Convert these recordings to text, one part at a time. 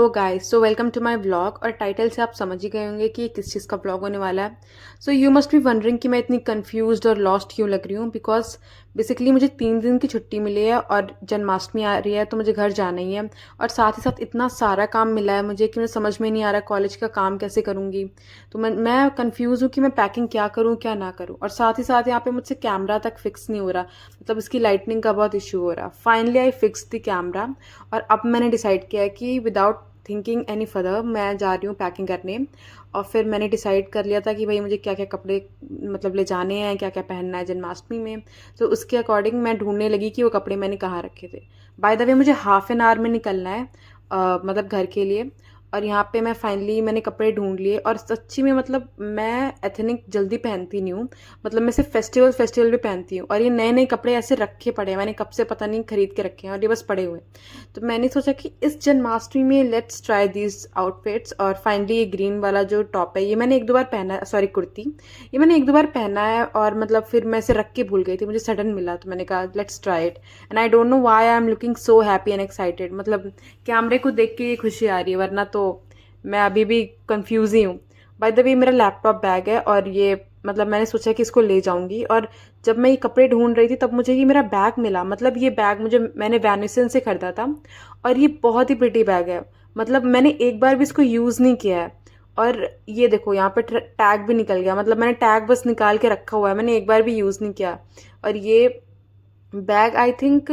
Guys, so welcome to my vlog. और title से आप समझ ही गए होंगे कि किस चीज़ का व्लॉग होने वाला है। So you must be wondering कि मैं इतनी कंफ्यूज्ड और लॉस्ट क्यों लग रही हूँ। बिकॉज बेसिकली मुझे 3 दिन की छुट्टी मिली है और जन्माष्टमी आ रही है तो मुझे घर जाना ही है। और साथ ही साथ इतना सारा काम मिला है मुझे कि मुझे समझ में नहीं आ रहा कॉलेज का काम कैसे करूँगी। तो मैं कन्फ्यूज़ हूँ कि मैं पैकिंग क्या करूँ क्या ना करूँ। और साथ ही साथ यहाँ पे मुझसे कैमरा तक फिक्स नहीं हो रहा, मतलब इसकी लाइटनिंग का बहुत इशू हो रहा। Finally I fix the camera और अब मैंने डिसाइड किया है कि विदाउट थिंकिंग एनी फर्दर मैं जा रही हूँ पैकिंग करने। और फिर मैंने डिसाइड कर लिया था कि भाई मुझे क्या क्या कपड़े मतलब ले जाने हैं, क्या क्या पहनना है जन्माष्टमी में। तो उसके अकॉर्डिंग मैं ढूंढने लगी कि वो कपड़े मैंने कहाँ रखे थे। बाय द वे मुझे हाफ एन आवर में निकलना है मतलब घर के लिए। और यहाँ पे मैं फाइनली मैंने कपड़े ढूंढ लिए। और सच्ची में मतलब मैं एथनिक जल्दी पहनती नहीं हूँ, मतलब मैं सिर्फ फेस्टिवल फेस्टिवल भी पहनती हूँ। और ये नए नए कपड़े ऐसे रखे पड़े हैं, मैंने कब से पता नहीं खरीद के रखे हैं और ये बस पड़े हुए हैं। तो मैंने सोचा कि इस जन्माष्टमी में लेट्स ट्राई दीज आउटफिट्स। और फाइनली ये ग्रीन वाला जो टॉप है ये मैंने एक दो बार पहना है, सॉरी कुर्ती, ये मैंने एक दो बार पहना है। और मतलब फिर मैं इसे रख के भूल गई थी, मुझे सडन मिला तो मैंने कहा let's try it. And I don't know why I am looking so happy and excited. मतलब कैमरे को देख के ये खुशी आ रही है, वरना तो मैं अभी भी कंफ्यूज ही हूँ। बाय द वे मेरा लैपटॉप बैग है और ये मतलब मैंने सोचा कि इसको ले जाऊंगी। और जब मैं ये कपड़े ढूंढ रही थी तब मुझे ये मेरा बैग मिला। मतलब ये बैग मैंने वैनिसन से खरीदा था और ये बहुत ही प्रिटी बैग है। मतलब मैंने एक बार भी इसको यूज़ नहीं किया है। और ये देखो यहाँ पे टैग भी निकल गया, मतलब मैंने टैग बस निकाल के रखा हुआ है, मैंने एक बार भी यूज़ नहीं किया। और ये बैग आई थिंक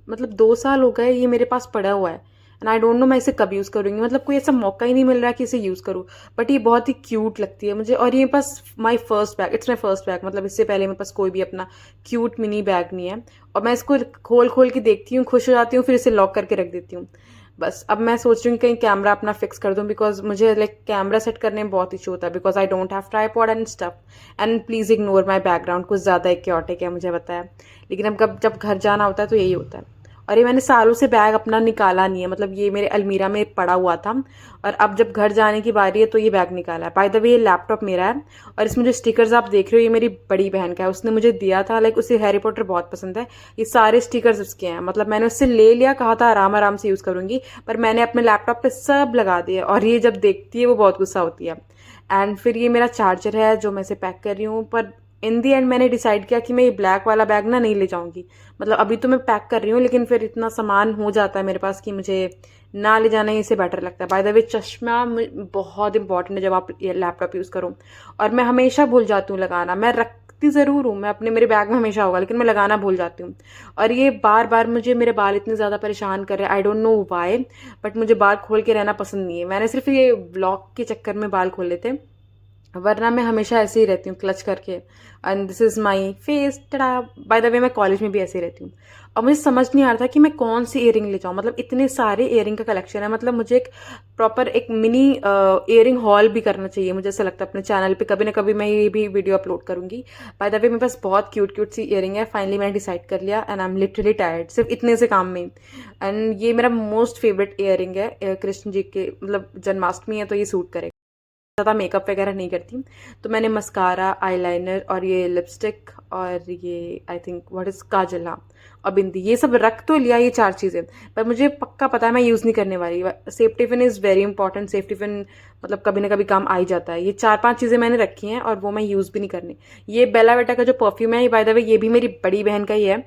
मतलब 2 साल हो गए ये मेरे पास पड़ा हुआ है। एंड आई डोंट नो मैं इसे कब यूज़ करूँगी, मतलब कोई ऐसा मौका ही नहीं मिल रहा कि इसे यूज़ करूँ। बट ये बहुत ही क्यूट लगती है मुझे। और ये बस my first bag, it's my first bag, मतलब इससे पहले मेरे पास कोई भी अपना क्यूट मिनी बैग नहीं है। और मैं इसको खोल खोल के देखती हूँ, खुश हो जाती हूँ, फिर इसे लॉक करके रख देती हूँ। बस अब मैं सोच रही हूँ कि कहीं कैमरा अपना फिक्स कर दूँ, बिकॉज मुझे लाइक कैमरा सेट करने में बहुत इशू होता है, because I don't have tripod and stuff. And please ignore my background, कुछ ज़्यादा एक है मुझे बताया। लेकिन अब जब घर जाना होता है तो यही होता है। और ये मैंने सालों से बैग अपना निकाला नहीं है, मतलब ये मेरे अलमीरा में पड़ा हुआ था। और अब जब घर जाने की बारी है तो ये बैग निकाला है। बाय द वे ये लैपटॉप मेरा है और इसमें जो स्टिकर्स आप देख रहे हो ये मेरी बड़ी बहन का है, उसने मुझे दिया था। लाइक उसे हैरी पॉटर बहुत पसंद है, ये सारे स्टिकर्स उसके हैं। मतलब मैंने उससे ले लिया, कहा था आराम आराम से यूज़ करूंगी, पर मैंने अपने लैपटॉप पे सब लगा दिया। और ये जब देखती है वो बहुत गुस्सा होती है। एंड फिर ये मेरा चार्जर है जो मैं इसे पैक कर रही हूँ। पर इन दी एंड मैंने डिसाइड किया कि मैं ये ब्लैक वाला बैग ना नहीं ले जाऊंगी। मतलब अभी तो मैं पैक कर रही हूँ, लेकिन फिर इतना सामान हो जाता है मेरे पास कि मुझे ना ले जाना ही इसे बेटर लगता है। बाय द वे चश्मा बहुत इंपॉर्टेंट है जब आप ये लैपटॉप यूज़ करो। और मैं हमेशा भूल जाती हूँ लगाना, मैं रखती ज़रूर हूँ, मैं अपने मेरे बैग में हमेशा होगा, लेकिन मैं लगाना भूल जाती हूँ। और ये बार बार मुझे मेरे बाल इतने ज़्यादा परेशान कर रहे हैं, I don't know why. But मुझे बाल खोल के रहना पसंद नहीं है, मैंने सिर्फ ये ब्लॉग के चक्कर में बाल खोल लेते, वरना मैं हमेशा ऐसे ही रहती हूँ क्लच करके। And this is my face टड़ा। बाय द वे मैं कॉलेज में भी ऐसे ही रहती हूँ। और मुझे समझ नहीं आ रहा था कि मैं कौन सी ईयरिंग ले जाऊँ, मतलब इतने सारे ईयरिंग का कलेक्शन है। मतलब मुझे एक प्रॉपर एक मिनी ईयरिंग हॉल भी करना चाहिए, मुझे ऐसा लगता है। अपने चैनल पे कभी ना कभी मैं ये भी वीडियो अपलोड करूंगी। बाय द वे मेरे पास बहुत क्यूट क्यूट सी ईयरिंग है। फाइनली मैंने डिसाइड कर लिया and I am literally tired सिर्फ इतने से काम में। एंड ये मेरा मोस्ट फेवरेट ईयरिंग है कृष्ण जी के, मतलब जन्माष्टमी है तो ये सूट करेगा। ज़्यादा मेकअप वगैरह नहीं करती। तो मैंने मस्कारा, आईलाइनर और ये लिपस्टिक और ये आई थिंक व्हाट इज़ काजल, हाँ, और बिंदी, ये सब रख तो लिया, ये 4 चीज़ें। पर मुझे पक्का पता है मैं यूज़ नहीं करने वाली। Safety pin is very important, safety pin मतलब कभी ना कभी काम आ ही जाता है। ये 4-5 चीज़ें मैंने रखी हैं और वो मैं यूज़ भी नहीं करनी। ये बेला वेटा का जो परफ्यूम है, ये बाय द वे ये भी मेरी बड़ी बहन का ही है,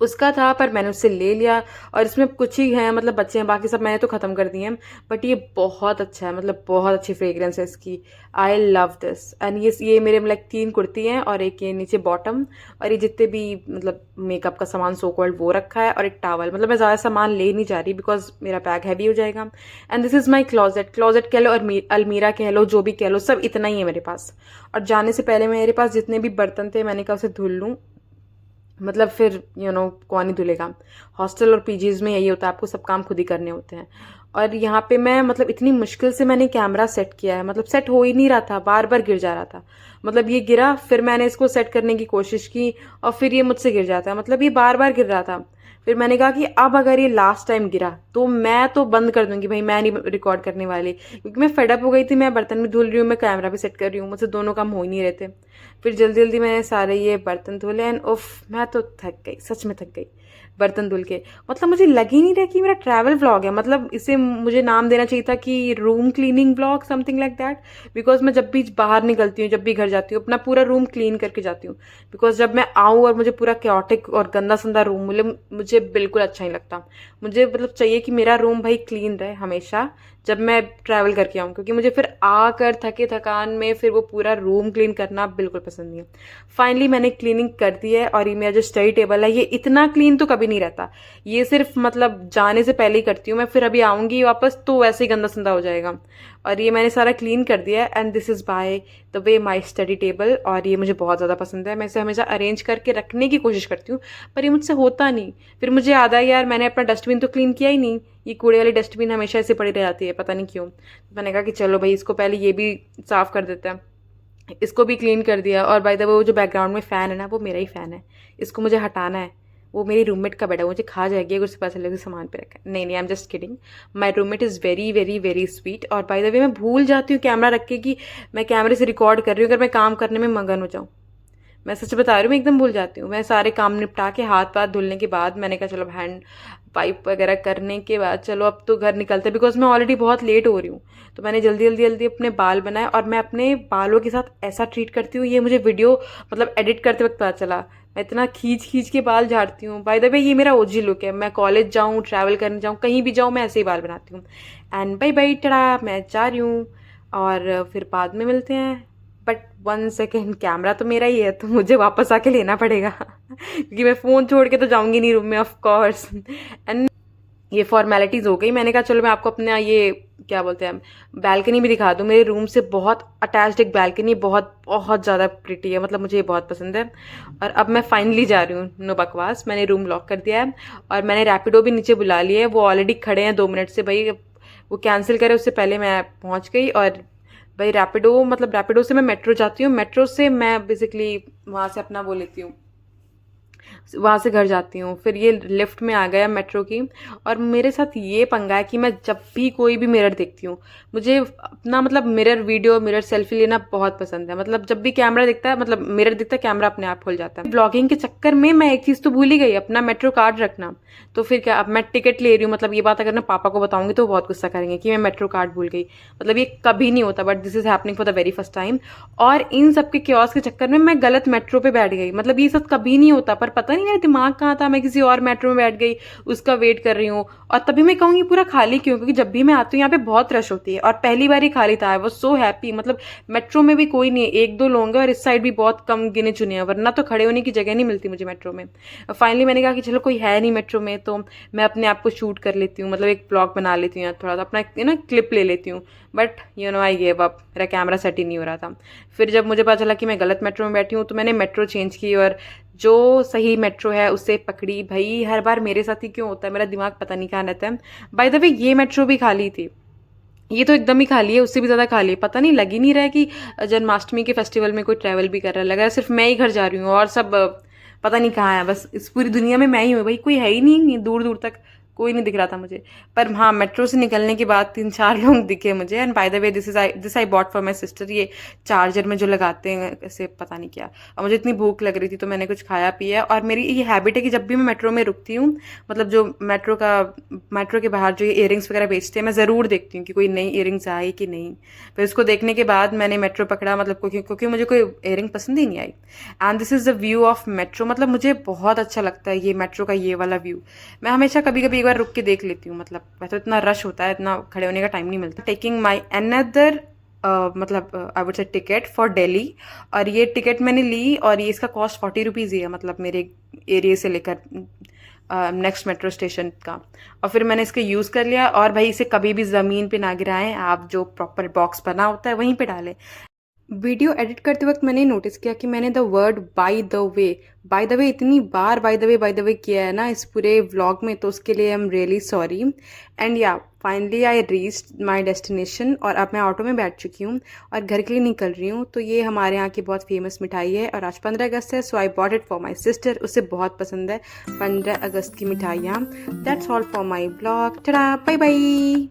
उसका था, पर मैंने उससे ले लिया। और इसमें कुछ ही हैं, मतलब बच्चे हैं, बाकी सब मैंने तो ख़त्म कर दिए हैं। बट ये बहुत अच्छा है, मतलब बहुत अच्छी फ्रेग्रेंस है इसकी। I love this. एंड ये मेरे लाइक 3 कुर्ती हैं और एक ये नीचे बॉटम, और ये जितने भी मतलब मेकअप का सामान सो कॉल्ड वो रखा है, और एक टावल। मतलब मैं ज़्यादा सामान ले नहीं जा रही बिकॉज मेरा बैग हैवी हो जाएगा। And this is my closet, closet कह लो और अलमीरा कह लो, जो भी कह लो, सब इतना ही है मेरे पास। और जाने से पहले मेरे पास जितने भी बर्तन थे मैंने कहा उसे धुल लूँ, मतलब फिर कौन ही धुलेगा। हॉस्टल और पीजीज में यही होता है, आपको सब काम खुद ही करने होते हैं। और यहाँ पे मैं मतलब इतनी मुश्किल से मैंने कैमरा सेट किया है, मतलब सेट हो ही नहीं रहा था, बार बार गिर जा रहा था। मतलब ये गिरा, फिर मैंने इसको सेट करने की कोशिश की और फिर ये मुझसे गिर जाता है, मतलब ये बार बार गिर रहा था। फिर मैंने कहा कि अब अगर ये लास्ट टाइम गिरा तो मैं तो बंद कर दूंगी भाई, मैं नहीं रिकॉर्ड करने वाली, क्योंकि मैं फेडअप हो गई थी। मैं बर्तन भी धुल रही हूँ, मैं कैमरा भी सेट कर रही हूँ, मुझसे दोनों काम हो ही नहीं रहते। फिर जल्दी जल्दी मैंने सारे ये बर्तन धुले एंड उफ, मैं तो थक गई, सच में थक गई। बर्तन धुल के। मतलब मुझे लग ही नहीं रहा कि मेरा ट्रैवल व्लॉग है, मतलब इसे मुझे नाम देना चाहिए था कि room cleaning vlog, something like that. Because मैं जब भी बाहर निकलती हूँ, जब भी घर जाती हूँ, अपना पूरा रूम क्लीन करके जाती हूँ। बिकॉज जब मैं आऊँ और मुझे पूरा क्योटिक और गंदा संदा रूम मिले, मुझे बिल्कुल अच्छा नहीं लगता। मुझे मतलब चाहिए कि मेरा रूम भाई क्लीन रहे हमेशा जब मैं ट्रैवल करके आऊँ, क्योंकि मुझे फिर आकर थके थकान में फिर वो पूरा रूम क्लीन करना बिल्कुल पसंद नहीं है। फाइनली मैंने क्लीनिंग कर दी है, और ये मेरा जो स्टडी टेबल है ये इतना क्लीन तो कभी नहीं रहता। ये सिर्फ मतलब जाने से पहले ही करती हूँ मैं, फिर अभी आऊँगी वापस तो वैसे ही गंदा संदा हो जाएगा। और ये मैंने सारा क्लीन कर दिया है, and this is by the way my study table. और ये मुझे बहुत ज़्यादा पसंद है, मैं इसे हमेशा अरेंज करके रखने की कोशिश करती हूँ, पर ये मुझसे होता नहीं। फिर मुझे याद आया यार मैंने अपना डस्टबिन तो क्लीन किया ही नहीं, ये कूड़े वाली डस्टबिन हमेशा ऐसे पड़ी रह जाती है, पता नहीं क्यों। तो मैंने कहा कि चलो भाई इसको पहले ये भी साफ़ कर देते हैं। इसको भी क्लीन कर दिया। और बाय द वे वो जो बैकग्राउंड में फ़ैन है ना, वो मेरा ही फ़ैन है, इसको मुझे हटाना है। वो मेरी रूममेट का बेड है, मुझे खा जाएगी अगर उससे पता चलेगा सामान पे रखा है। नहीं नहीं, I am just kidding. My roommate is very very very sweet. और बाय द वे मैं भूल जाती हूँ कैमरा रख के कि मैं कैमरे से रिकॉर्ड कर रही हूँ, अगर मैं काम करने में मगन हो जाऊँ। मैं सच बता रही हूँ, मैं एकदम भूल जाती हूँ। मैं सारे काम निपटा के हाथ पाथ धुलने के बाद मैंने कहा चलो हैंड पाइप वगैरह करने के बाद चलो अब तो घर निकलते हैं, बिकॉज मैं ऑलरेडी बहुत लेट हो रही हूँ। तो मैंने जल्दी जल्दी जल्दी अपने बाल बनाए, और मैं अपने बालों के साथ ऐसा ट्रीट करती हूँ, ये मुझे वीडियो मतलब एडिट करते वक्त पता चला। मैं इतना खींच खींच के बाल झाड़ती हूँ। बाय द वे ये मेरा ओजी लुक है, मैं कॉलेज जाऊँ, ट्रैवल करने जाऊँ, कहीं भी जाऊँ, मैं ऐसे ही बाल बनाती हूँ। एंड बाय बाय टड़ा, मैं जा रही हूँ, और फिर बाद में मिलते हैं। बट 1 सेकेंड, कैमरा तो मेरा ही है तो मुझे वापस आके लेना पड़ेगा क्योंकि मैं फ़ोन छोड़ के तो जाऊंगी नहीं रूम में, ऑफ कोर्स। एंड ये फॉर्मेलिटीज़ हो गई। मैंने कहा चलो मैं आपको अपना ये क्या बोलते हैं बैल्कनी भी दिखा दूँ। मेरे रूम से बहुत अटैच्ड एक बैल्कनी, बहुत बहुत ज़्यादा प्रिटी है, मतलब मुझे ये बहुत पसंद है। और अब मैं फाइनली जा रही हूँ, नो बकवास, मैंने रूम लॉक कर दिया है। और मैंने रैपिडो भी नीचे बुला लिया है, वो ऑलरेडी खड़े हैं 2 मिनट से भाई। वो कैंसिल करे उससे पहले मैं पहुँच गई। और भाई रैपिडो, मतलब रैपिडो से मैं मेट्रो जाती हूँ, मेट्रो से मैं बेसिकली वहाँ से अपना वो लेती हूँ, वहाँ से घर जाती हूँ। फिर ये लिफ्ट में आ गया मेट्रो की। और मेरे साथ ये पंगा है कि मैं जब भी कोई भी मिरर देखती हूँ, मुझे अपना मतलब मिरर वीडियो, मिरर सेल्फी लेना बहुत पसंद है। मतलब जब भी कैमरा दिखता है, मतलब मिरर दिखता है, कैमरा अपने आप खुल जाता है। ब्लॉगिंग के चक्कर में मैं एक चीज़ तो भूल ही गई, अपना मेट्रो कार्ड रखना। तो फिर क्या, अब मैं टिकट ले रही हूँ, मतलब ये बात अगर मैं पापा को बताऊंगी तो बहुत गुस्सा करेंगे कि मैं मेट्रो कार्ड भूल गई। मतलब ये कभी नहीं होता, but this is happening for the very first time. और इन सब के क्योस के चक्कर में मैं गलत मेट्रो पे बैठ गई। मतलब ये सब कभी नहीं होता, पर पता नहीं मेरा दिमाग कहाँ था, मैं किसी और मेट्रो में बैठ गई, उसका वेट कर रही हूँ। और तभी मैं कहूँगी पूरा खाली क्यों, क्योंकि जब भी मैं आती हूँ यहाँ पे बहुत रश होती है, और पहली बार ही खाली था। I was so happy. मतलब मेट्रो में भी कोई नहीं है, 1-2 लोग हैं, और इस साइड भी बहुत कम गिने चुने हैं, वरना तो खड़े होने की जगह नहीं मिलती मुझे मेट्रो में। फाइनली मैंने कहा कि चलो कोई है नहीं मेट्रो में, तो मैं अपने आप को शूट कर लेती हूँ, मतलब एक ब्लॉग बना लेती हूँ, थोड़ा सा अपना ना क्लिप ले लेती हूँ। But you know I give up, मेरा कैमरा सेट ही नहीं हो रहा था। फिर जब मुझे पता चला कि मैं गलत मेट्रो में बैठी हूँ, तो मैंने मेट्रो चेंज की, और जो सही मेट्रो है उससे पकड़ी। भाई हर बार मेरे साथ ही क्यों होता है, मेरा दिमाग पता नहीं कहाँ रहता है। बाय द वे ये मेट्रो भी खाली थी, ये तो एकदम ही खाली है, उससे भी ज़्यादा खाली है। पता नहीं, लग ही नहीं रहा है कि जन्माष्टमी के फेस्टिवल में कोई ट्रैवल भी कर रहा है। लग रहा है सिर्फ मैं ही घर जा रही हूँ, और सब पता नहीं कहाँ है। बस इस पूरी दुनिया में मैं ही हूँ भाई, कोई है ही नहीं, दूर दूर तक कोई नहीं दिख रहा था मुझे। पर हाँ, मेट्रो से निकलने के बाद 3-4 लोग दिखे मुझे। And bye the way this I bought for my sister, ये चार्जर में जो लगाते हैं ऐसे, पता नहीं क्या। और मुझे इतनी भूख लग रही थी तो मैंने कुछ खाया पिया। और मेरी ये हैबिट है कि जब भी मैं मेट्रो में रुकती हूँ, मतलब जो मेट्रो के बाहर जो ये इयरिंग्स वगैरह बेचते हैं, मैं ज़रूर देखती हूँ कि कोई नई इयरिंग्स आई कि नहीं। फिर उसको देखने के बाद मैंने मेट्रो पकड़ा, मतलब क्योंकि मुझे कोई इयरिंग पसंद ही नहीं आई। And this is the view of metro, मतलब मुझे बहुत अच्छा लगता है ये मेट्रो का ये वाला व्यू। मैं हमेशा कभी कभी एक बार रुक के देख लेती हूँ, मतलब वैसे तो इतना रश होता है, इतना खड़े होने का टाइम नहीं मिलता। टेकिंग माई अनदर मतलब I would say ticket for Delhi. और ये टिकट मैंने ली, और ये इसका कॉस्ट 40 रुपीज़ ही है, मतलब मेरे एरिया से लेकर नेक्स्ट मेट्रो स्टेशन का। और फिर मैंने इसका यूज़ कर लिया। और भाई इसे कभी भी ज़मीन पे ना गिराएं, आप जो प्रॉपर बॉक्स बना होता है वहीं पे डालें। वीडियो एडिट करते वक्त मैंने नोटिस किया कि मैंने द वर्ड बाय द वे इतनी बार बाय द वे किया है ना इस पूरे व्लॉग में, तो उसके लिए I am really sorry. And yeah finally I reached my destination, और अब मैं ऑटो में बैठ चुकी हूँ और घर के लिए निकल रही हूँ। तो ये हमारे यहाँ की बहुत फेमस मिठाई है, और आज 15 अगस्त है, so I bought it for my sister, उसे बहुत पसंद है 15 अगस्त की मिठाइयाँ। That's all for my blog, tata bye bye.